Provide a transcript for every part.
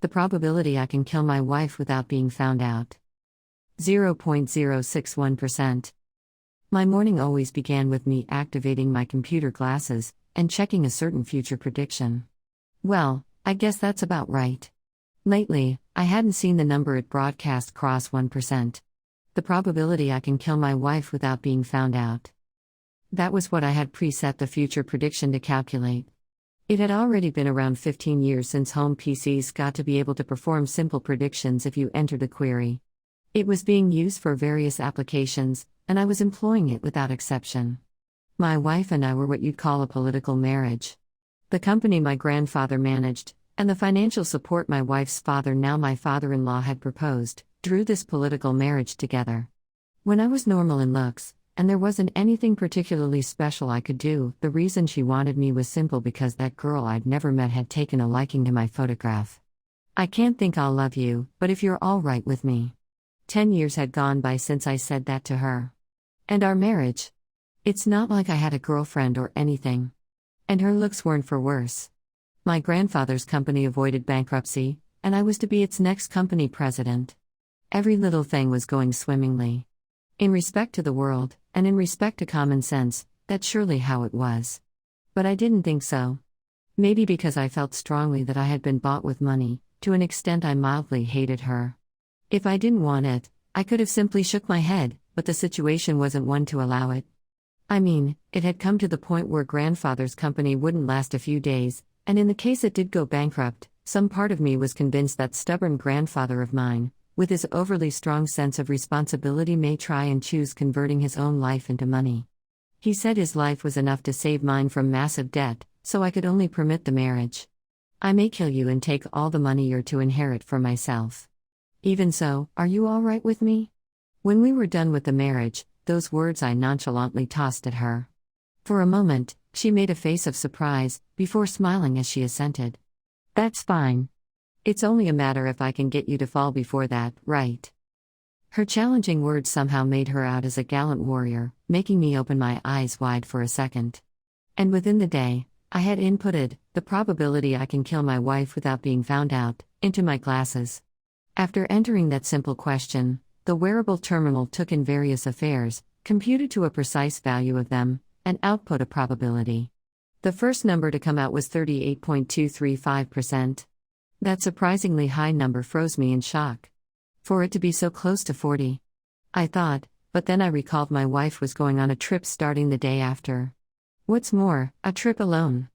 The probability I can kill my wife without being found out. 0.061%. My morning always began with me activating my computer glasses and checking a certain future prediction. Well, I guess that's about right. Lately, I hadn't seen the number it broadcast cross 1%. The probability I can kill my wife without being found out. That was what I had preset the future prediction to calculate. It had already been around 15 years since home PCs got to be able to perform simple predictions if you entered a query. It was being used for various applications, and I was employing it without exception. My wife and I were what you'd call a political marriage. The company my grandfather managed, and the financial support my wife's father, now my father-in-law, had proposed, drew this political marriage together. When I was normal in looks, and there wasn't anything particularly special I could do, the reason she wanted me was simple: because that girl I'd never met had taken a liking to my photograph. I can't think I'll love you, but if you're all right with me. 10 years had gone by since I said that to her. And our marriage? It's not like I had a girlfriend or anything. And her looks weren't for worse. My grandfather's company avoided bankruptcy, and I was to be its next company president. Every little thing was going swimmingly. In respect to the world, and in respect to common sense, that's surely how it was. But I didn't think so. Maybe because I felt strongly that I had been bought with money, to an extent I mildly hated her. If I didn't want it, I could have simply shook my head, but the situation wasn't one to allow it. I mean, it had come to the point where grandfather's company wouldn't last a few days, and in the case it did go bankrupt, some part of me was convinced that stubborn grandfather of mine, with his overly strong sense of responsibility, may try and choose converting his own life into money. He said his life was enough to save mine from massive debt, so I could only permit the marriage. I may kill you and take all the money you're to inherit for myself. Even so, are you all right with me? When we were done with the marriage, those words I nonchalantly tossed at her. For a moment, she made a face of surprise, before smiling as she assented. That's fine. It's only a matter if I can get you to fall before that, right? Her challenging words somehow made her out as a gallant warrior, making me open my eyes wide for a second. And within the day, I had inputted the probability I can kill my wife without being found out into my glasses. After entering that simple question, the wearable terminal took in various affairs, computed to a precise value of them, and output a probability. The first number to come out was 38.235%. That surprisingly high number froze me in shock. For it to be so close to 40. I thought, but then I recalled my wife was going on a trip starting the day after. What's more, a trip alone.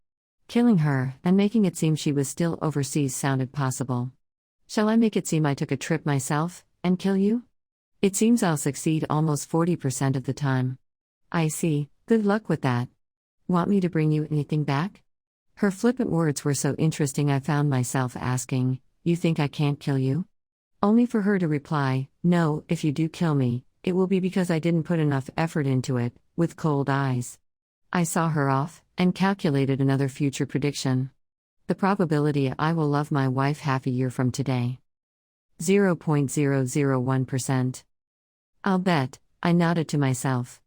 Killing her, and making it seem she was still overseas, sounded possible. Shall I make it seem I took a trip myself, and kill you? It seems I'll succeed almost 40% of the time. I see, good luck with that. Want me to bring you anything back? Her flippant words were so interesting I found myself asking, you think I can't kill you? Only for her to reply, no, if you do kill me, it will be because I didn't put enough effort into it, with cold eyes. I saw her off, and calculated another future prediction. The probability I will love my wife half a year from today. 0.001%. I'll bet, I nodded to myself.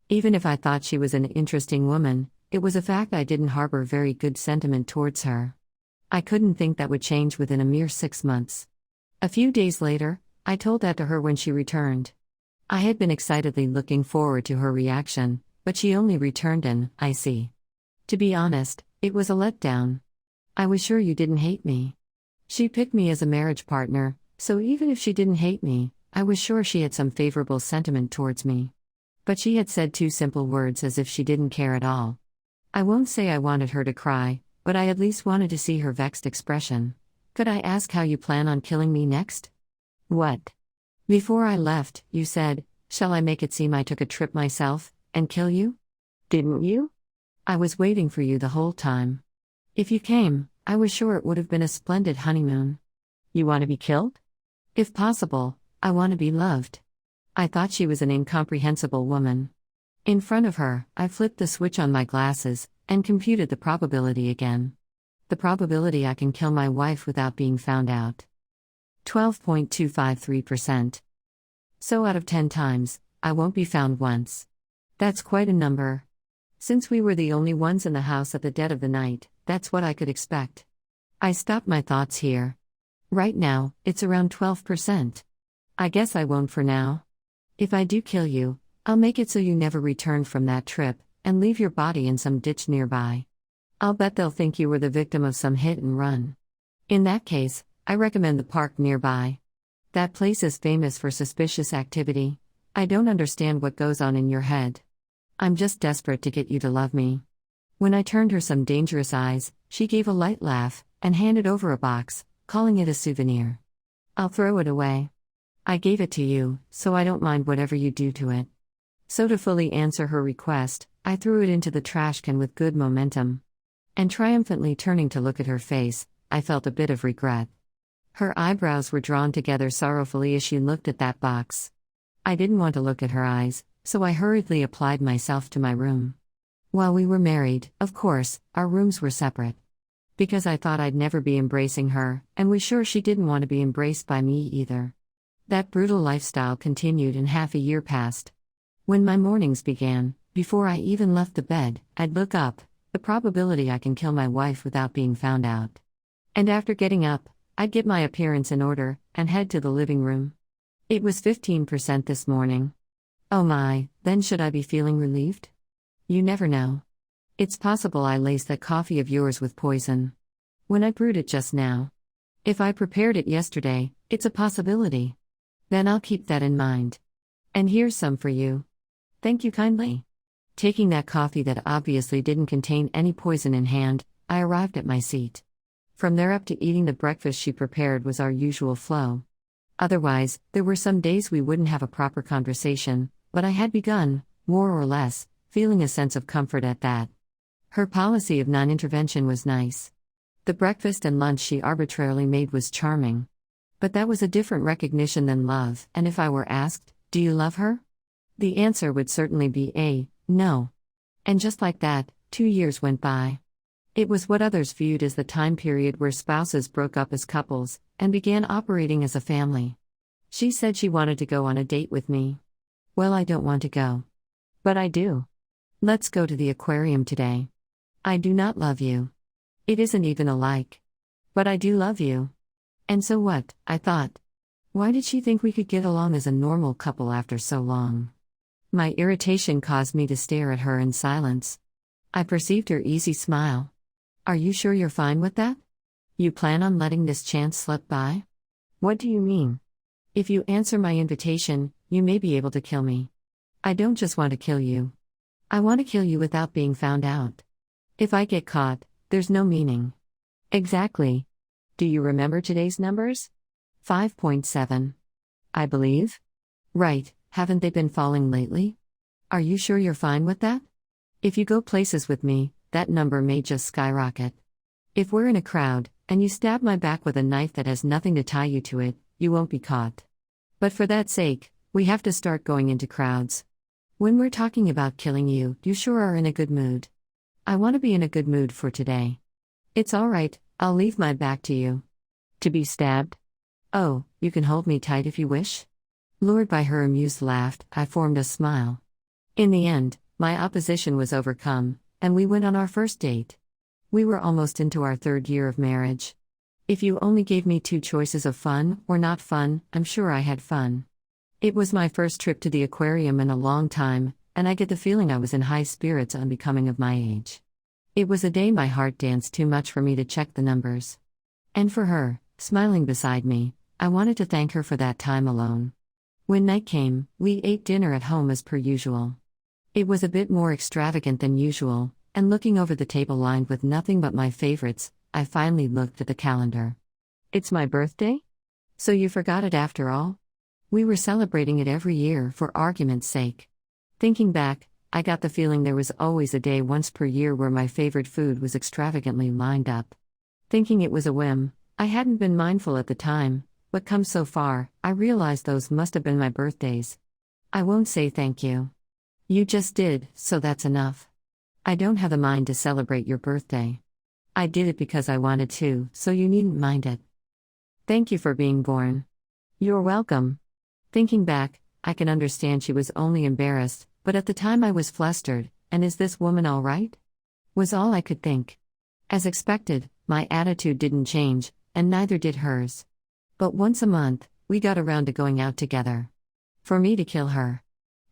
Even if I thought she was an interesting woman, it was a fact I didn't harbor very good sentiment towards her. I couldn't think that would change within a mere 6 months. A few days later, I told that to her when she returned. I had been excitedly looking forward to her reaction, but she only returned an, I see. To be honest, it was a letdown. I was sure you didn't hate me. She picked me as a marriage partner, so even if she didn't hate me, I was sure she had some favorable sentiment towards me. But she had said 2 simple words as if she didn't care at all. I won't say I wanted her to cry, but I at least wanted to see her vexed expression. Could I ask how you plan on killing me next? What? Before I left, you said, shall I make it seem I took a trip myself, and kill you? Didn't you? I was waiting for you the whole time. If you came, I was sure it would have been a splendid honeymoon. You want to be killed? If possible, I want to be loved. I thought she was an incomprehensible woman. In front of her, I flipped the switch on my glasses, and computed the probability again. The probability I can kill my wife without being found out. 12.253%. So out of 10 times, I won't be found once. That's quite a number. Since we were the only ones in the house at the dead of the night, that's what I could expect. I stopped my thoughts here. Right now, it's around 12%. I guess I won't for now. If I do kill you, I'll make it so you never return from that trip, and leave your body in some ditch nearby. I'll bet they'll think you were the victim of some hit and run. In that case, I recommend the park nearby. That place is famous for suspicious activity. I don't understand what goes on in your head. I'm just desperate to get you to love me. When I turned her some dangerous eyes, she gave a light laugh, and handed over a box, calling it a souvenir. I'll throw it away. I gave it to you, so I don't mind whatever you do to it. So to fully answer her request, I threw it into the trash can with good momentum. And triumphantly turning to look at her face, I felt a bit of regret. Her eyebrows were drawn together sorrowfully as she looked at that box. I didn't want to look at her eyes, so I hurriedly applied myself to my room. While we were married, of course, our rooms were separate. Because I thought I'd never be embracing her, and was sure she didn't want to be embraced by me either. That brutal lifestyle continued and half a year passed. When my mornings began, before I even left the bed, I'd look up, the probability I can kill my wife without being found out. And after getting up, I'd get my appearance in order, and head to the living room. It was 15% this morning. Oh my, then should I be feeling relieved? You never know. It's possible I laced that coffee of yours with poison. When I brewed it just now. If I prepared it yesterday, it's a possibility. Then I'll keep that in mind. And here's some for you. Thank you kindly. Taking that coffee that obviously didn't contain any poison in hand, I arrived at my seat. From there up to eating the breakfast she prepared was our usual flow. Otherwise, there were some days we wouldn't have a proper conversation, but I had begun, more or less, feeling a sense of comfort at that. Her policy of non-intervention was nice. The breakfast and lunch she arbitrarily made was charming. But that was a different recognition than love, and if I were asked, "Do you love her?" the answer would certainly be a no. And just like that, 2 years went by. It was what others viewed as the time period where spouses broke up as couples, and began operating as a family. She said she wanted to go on a date with me. Well, I don't want to go. But I do. Let's go to the aquarium today. I do not love you. It isn't even a like. But I do love you. And so what, I thought. Why did she think we could get along as a normal couple after so long? My irritation caused me to stare at her in silence. I perceived her easy smile. Are you sure you're fine with that? You plan on letting this chance slip by? What do you mean? If you answer my invitation, you may be able to kill me. I don't just want to kill you. I want to kill you without being found out. If I get caught, there's no meaning. Exactly. Do you remember today's numbers? 5.7. I believe. Right, haven't they been falling lately? Are you sure you're fine with that? If you go places with me, that number may just skyrocket. If we're in a crowd, and you stab my back with a knife that has nothing to tie you to it, you won't be caught. But for that sake, we have to start going into crowds. When we're talking about killing you, you sure are in a good mood. I want to be in a good mood for today. It's all right, I'll leave my back to you. To be stabbed? Oh, you can hold me tight if you wish? Lured by her amused laugh, I formed a smile. In the end, my opposition was overcome, and we went on our first date. We were almost into our 3rd year of marriage. If you only gave me 2 choices of fun or not fun, I'm sure I had fun. It was my first trip to the aquarium in a long time, and I get the feeling I was in high spirits unbecoming of my age. It was a day my heart danced too much for me to check the numbers. And for her, smiling beside me, I wanted to thank her for that time alone. When night came, we ate dinner at home as per usual. It was a bit more extravagant than usual, and looking over the table lined with nothing but my favorites, I finally looked at the calendar. It's my birthday? So you forgot it after all? We were celebrating it every year for argument's sake. Thinking back, I got the feeling there was always a day once per year where my favorite food was extravagantly lined up. Thinking it was a whim, I hadn't been mindful at the time, but come so far, I realized those must have been my birthdays. I won't say thank you. You just did, so that's enough. I don't have the mind to celebrate your birthday. I did it because I wanted to, so you needn't mind it. Thank you for being born. You're welcome. Thinking back, I can understand she was only embarrassed, but at the time I was flustered, and is this woman all right? Was all I could think. As expected, my attitude didn't change, and neither did hers. But once a month, we got around to going out together. For me to kill her.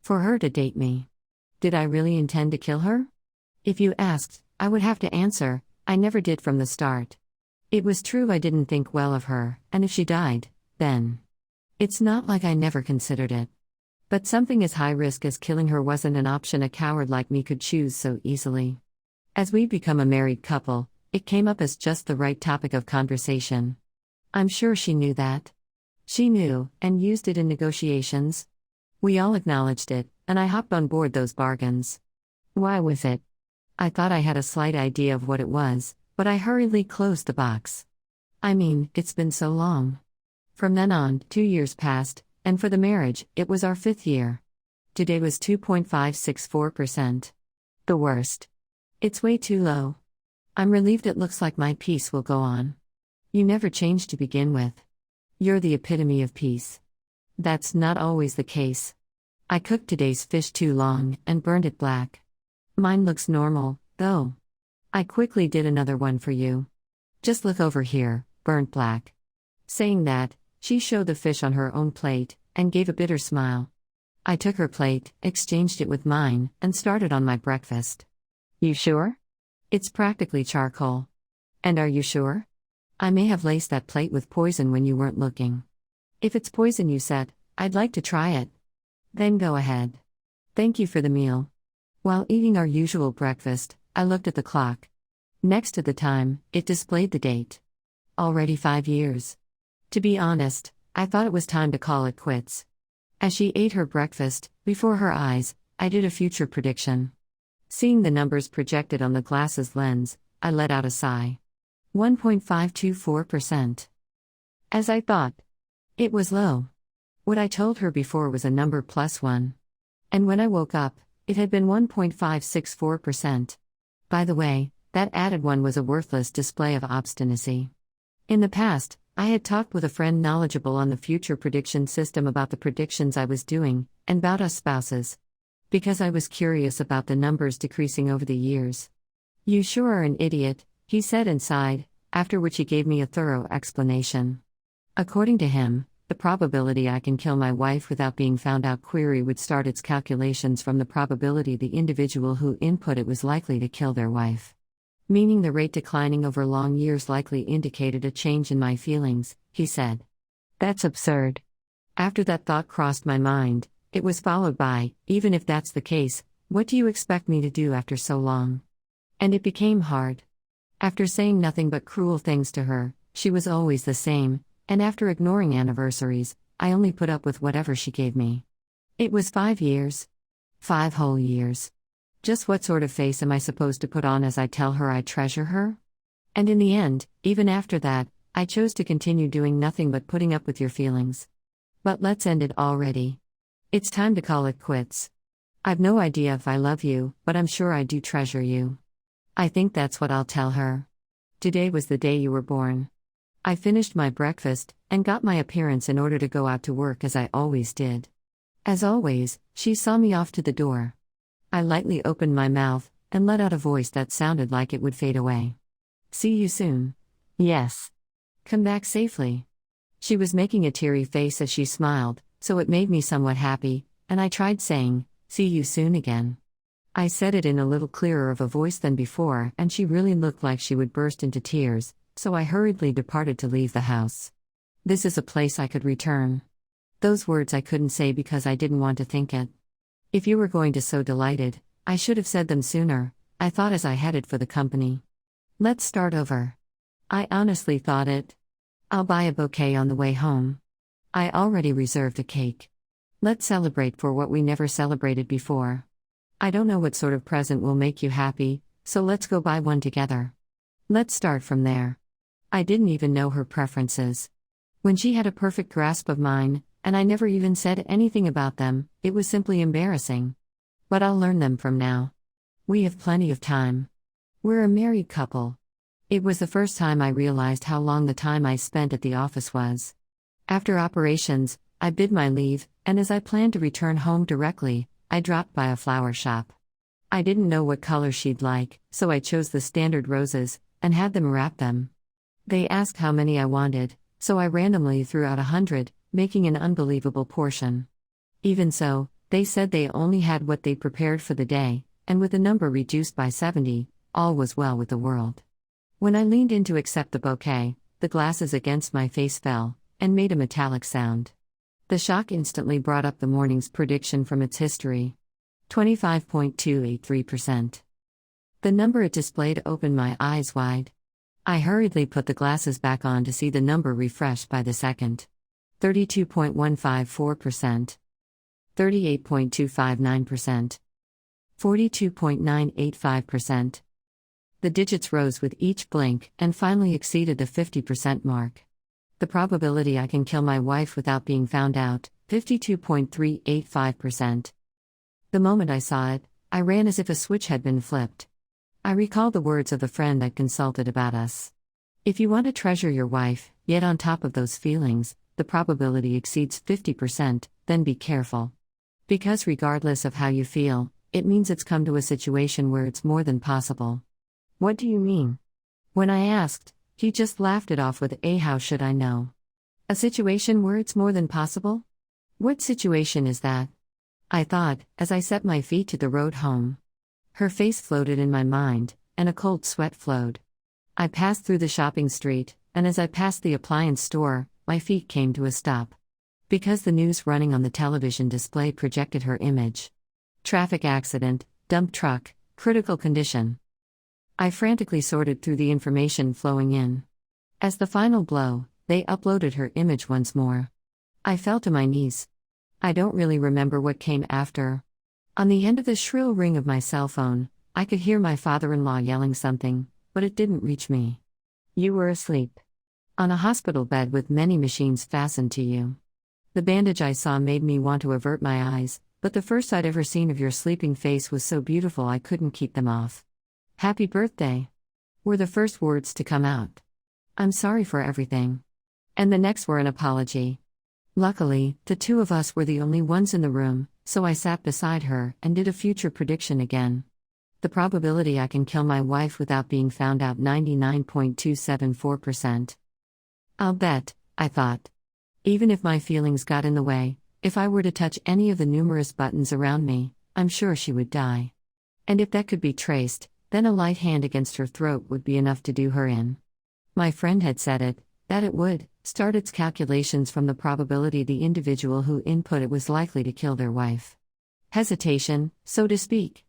For her to date me. Did I really intend to kill her? If you asked, I would have to answer, I never did from the start. It was true I didn't think well of her, and if she died, then. It's not like I never considered it. But something as high risk as killing her wasn't an option a coward like me could choose so easily. As we become a married couple, it came up as just the right topic of conversation. I'm sure she knew that. She knew, and used it in negotiations. We all acknowledged it, and I hopped on board those bargains. Why was it? I thought I had a slight idea of what it was, but I hurriedly closed the box. I mean, it's been so long. From then on, 2 years passed, and for the marriage, it was our 5th year. Today was 2.564%. The worst. It's way too low. I'm relieved it looks like my peace will go on. You never changed to begin with. You're the epitome of peace. That's not always the case. I cooked today's fish too long and burned it black. Mine looks normal, though. I quickly did another one for you. Just look over here, burnt black. Saying that, she showed the fish on her own plate, and gave a bitter smile. I took her plate, exchanged it with mine, and started on my breakfast. You sure? It's practically charcoal. And are you sure? I may have laced that plate with poison when you weren't looking. If it's poison you said, I'd like to try it. Then go ahead. Thank you for the meal. While eating our usual breakfast, I looked at the clock. Next to the time, it displayed the date. Already 5 years. To be honest, I thought it was time to call it quits. As she ate her breakfast, before her eyes, I did a future prediction. Seeing the numbers projected on the glass's lens, I let out a sigh. 1.524%. As I thought. It was low. What I told her before was a number plus 1. And when I woke up, it had been 1.564%. By the way, that added one was a worthless display of obstinacy. In the past, I had talked with a friend knowledgeable on the future prediction system about the predictions I was doing, and about us spouses. Because I was curious about the numbers decreasing over the years. You sure are an idiot, he said and sighed, after which he gave me a thorough explanation. According to him, the probability I can kill my wife without being found out query would start its calculations from the probability the individual who input it was likely to kill their wife. Meaning the rate declining over long years likely indicated a change in my feelings, he said. That's absurd. After that thought crossed my mind, it was followed by, even if that's the case, what do you expect me to do after so long? And it became hard. After saying nothing but cruel things to her, she was always the same, and after ignoring anniversaries, I only put up with whatever she gave me. It was 5 years. 5 whole years. Just what sort of face am I supposed to put on as I tell her I treasure her? And in the end, even after that, I chose to continue doing nothing but putting up with your feelings. But let's end it already. It's time to call it quits. I've no idea if I love you, but I'm sure I do treasure you. I think that's what I'll tell her. Today was the day you were born. I finished my breakfast, and got my appearance in order to go out to work as I always did. As always, she saw me off to the door. I lightly opened my mouth, and let out a voice that sounded like it would fade away. See you soon. Yes. Come back safely. She was making a teary face as she smiled, so it made me somewhat happy, and I tried saying, see you soon again. I said it in a little clearer of a voice than before, and she really looked like she would burst into tears, so I hurriedly departed to leave the house. This is a place I could return. Those words I couldn't say because I didn't want to think it. If you were going to so delighted, I should have said them sooner, I thought as I headed for the company. Let's start over. I honestly thought it. I'll buy a bouquet on the way home. I already reserved a cake. Let's celebrate for what we never celebrated before. I don't know what sort of present will make you happy, so let's go buy one together. Let's start from there. I didn't even know her preferences. When she had a perfect grasp of mine, and I never even said anything about them, it was simply embarrassing. But I'll learn them from now. We have plenty of time. We're a married couple. It was the first time I realized how long the time I spent at the office was. After operations, I bid my leave, and as I planned to return home directly, I dropped by a flower shop. I didn't know what color she'd like, so I chose the standard roses, and had them wrap them. They asked how many I wanted, So I randomly threw out 100, making an unbelievable portion. Even so, they said they only had what they prepared for the day, and with the number reduced by 70, all was well with the world. When I leaned in to accept the bouquet, the glasses against my face fell, and made a metallic sound. The shock instantly brought up the morning's prediction from its history. 25.283%. The number it displayed opened my eyes wide. I hurriedly put the glasses back on to see the number refreshed by the second. 32.154%. 38.259%. 42.985%. The digits rose with each blink and finally exceeded the 50% mark. The probability I can kill my wife without being found out, 52.385%. The moment I saw it, I ran as if a switch had been flipped. I recalled the words of the friend I'd consulted about us. If you want to treasure your wife, yet on top of those feelings, the probability exceeds 50%, then be careful. Because regardless of how you feel, it means it's come to a situation where it's more than possible. What do you mean? When I asked, he just laughed it off with how should I know? A situation where it's more than possible? What situation is that? I thought, as I set my feet to the road home. Her face floated in my mind, and a cold sweat flowed. I passed through the shopping street, and as I passed the appliance store, my feet came to a stop. Because the news running on the television display projected her image. Traffic accident, dump truck, critical condition. I frantically sorted through the information flowing in. As the final blow, they uploaded her image once more. I fell to my knees. I don't really remember what came after. On the end of the shrill ring of my cell phone, I could hear my father-in-law yelling something, but it didn't reach me. You were asleep. On a hospital bed with many machines fastened to you. The bandage I saw made me want to avert my eyes, but the first I'd ever seen of your sleeping face was so beautiful I couldn't keep them off. Happy birthday, were the first words to come out. I'm sorry for everything. And the next were an apology. Luckily, the two of us were the only ones in the room, so I sat beside her and did a future prediction again. The probability I can kill my wife without being found out, 99.274%. I'll bet, I thought. Even if my feelings got in the way, if I were to touch any of the numerous buttons around me, I'm sure she would die. And if that could be traced, then a light hand against her throat would be enough to do her in. My friend had said it, that it would start its calculations from the probability the individual who input it was likely to kill their wife. Hesitation, so to speak.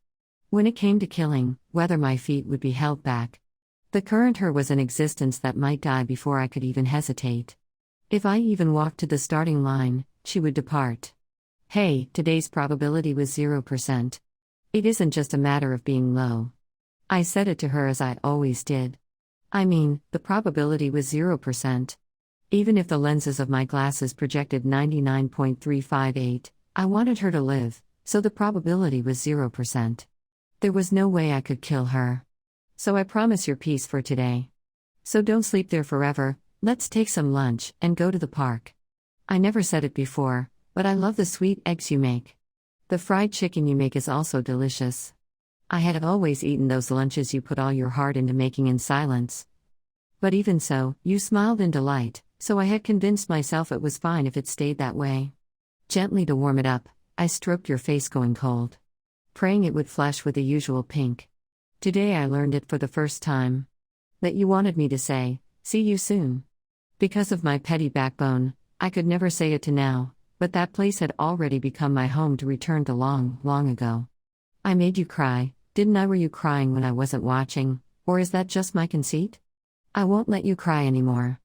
When it came to killing, whether my feet would be held back. The current her was an existence that might die before I could even hesitate. If I even walked to the starting line, she would depart. Hey, today's probability was 0%. It isn't just a matter of being low. I said it to her as I always did. I mean, the probability was 0%. Even if the lenses of my glasses projected 99.358, I wanted her to live, so the probability was 0%. There was no way I could kill her. So I promise your peace for today. So don't sleep there forever, let's take some lunch and go to the park. I never said it before, but I love the sweet eggs you make. The fried chicken you make is also delicious. I had always eaten those lunches you put all your heart into making in silence. But even so, you smiled in delight, so I had convinced myself it was fine if it stayed that way. Gently to warm it up, I stroked your face going cold. Praying it would flush with the usual pink. Today I learned it for the first time. That you wanted me to say, see you soon. Because of my petty backbone, I could never say it to now, but that place had already become my home to return to long, long ago. I made you cry, didn't I? Were you crying when I wasn't watching, or is that just my conceit? I won't let you cry anymore.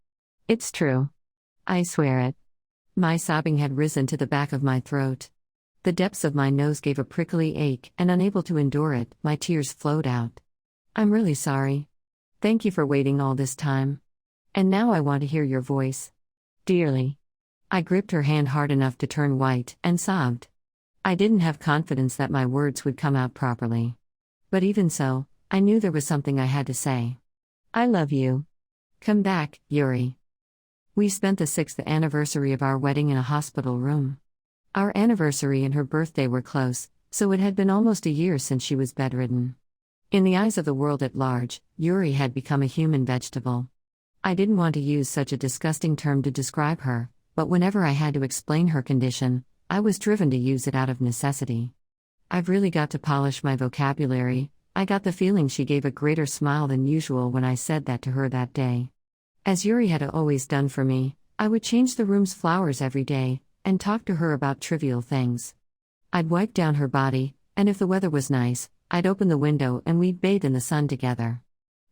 It's true. I swear it. My sobbing had risen to the back of my throat. The depths of my nose gave a prickly ache, and unable to endure it, my tears flowed out. I'm really sorry. Thank you for waiting all this time. And now I want to hear your voice. Dearly. I gripped her hand hard enough to turn white, and sobbed. I didn't have confidence that my words would come out properly. But even so, I knew there was something I had to say. I love you. Come back, Yuri. We spent the 6th anniversary of our wedding in a hospital room. Our anniversary and her birthday were close, so it had been almost a year since she was bedridden. In the eyes of the world at large, Yuri had become a human vegetable. I didn't want to use such a disgusting term to describe her, but whenever I had to explain her condition, I was driven to use it out of necessity. I've really got to polish my vocabulary. I got the feeling she gave a greater smile than usual when I said that to her that day. As Yuri had always done for me, I would change the room's flowers every day, and talk to her about trivial things. I'd wipe down her body, and if the weather was nice, I'd open the window and we'd bathe in the sun together.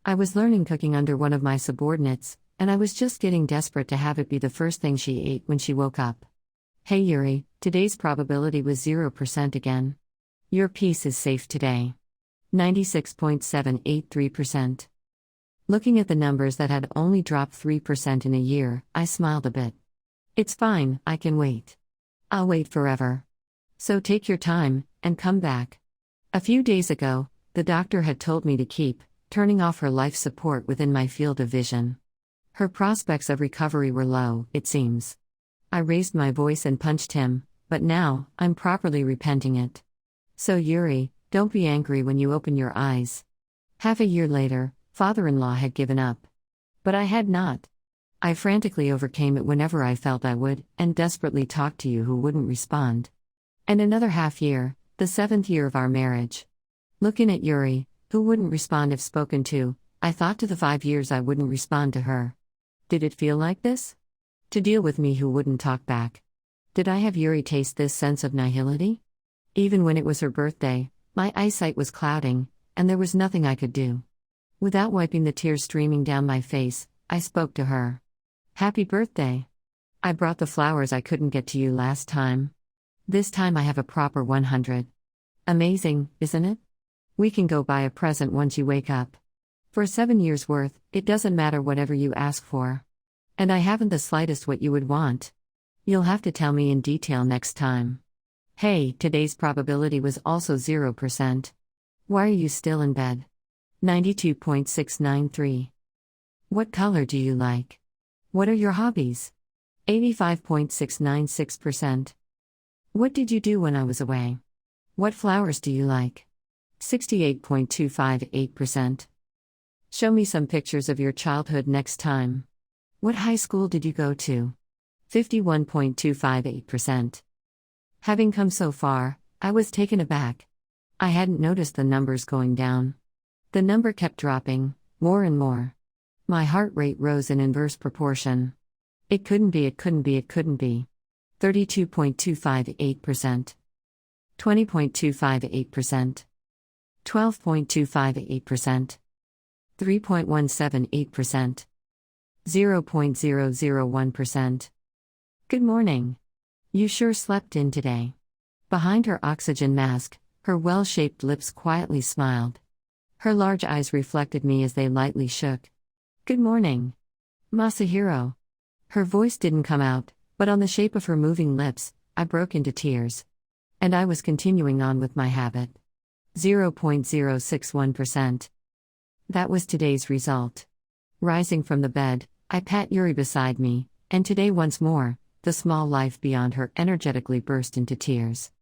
I was learning cooking under one of my subordinates, and I was just getting desperate to have it be the first thing she ate when she woke up. Hey Yuri, today's probability was 0% again. Your piece is safe today. 96.783%. Looking at the numbers that had only dropped 3% in a year, I smiled a bit. It's fine, I can wait. I'll wait forever. So take your time, and come back. A few days ago, the doctor had told me to keep turning off her life support within my field of vision. Her prospects of recovery were low, it seems. I raised my voice and punched him, but now, I'm properly repenting it. So Yuri, don't be angry when you open your eyes. Half a year later, father-in-law had given up. But I had not. I frantically overcame it whenever I felt I would, and desperately talked to you who wouldn't respond. And another half year, the 7th year of our marriage. Looking at Yuri, who wouldn't respond if spoken to, I thought to the 5 years I wouldn't respond to her. Did it feel like this? To deal with me who wouldn't talk back. Did I have Yuri taste this sense of nihility? Even when it was her birthday, my eyesight was clouding, and there was nothing I could do. Without wiping the tears streaming down my face, I spoke to her. Happy birthday. I brought the flowers I couldn't get to you last time. This time I have a proper 100. Amazing, isn't it? We can go buy a present once you wake up. For 7 years' worth, it doesn't matter whatever you ask for. And I haven't the slightest what you would want. You'll have to tell me in detail next time. Hey, today's probability was also 0%. Why are you still in bed? 92.693. What color do you like? What are your hobbies? 85.696%. What did you do when I was away? What flowers do you like? 68.258%. Show me some pictures of your childhood next time. What high school did you go to? 51.258%. Having come so far, I was taken aback. I hadn't noticed the numbers going down. The number kept dropping, more and more. My heart rate rose in inverse proportion. It couldn't be. 32.258%. 20.258%. 12.258%. 3.178%. 0.001%. Good morning. You sure slept in today. Behind her oxygen mask, her well-shaped lips quietly smiled. Her large eyes reflected me as they lightly shook. Good morning. Masahiro. Her voice didn't come out, but on the shape of her moving lips, I broke into tears. And I was continuing on with my habit. 0.061%. That was today's result. Rising from the bed, I pat Yuri beside me, and today once more, the small life beyond her energetically burst into tears.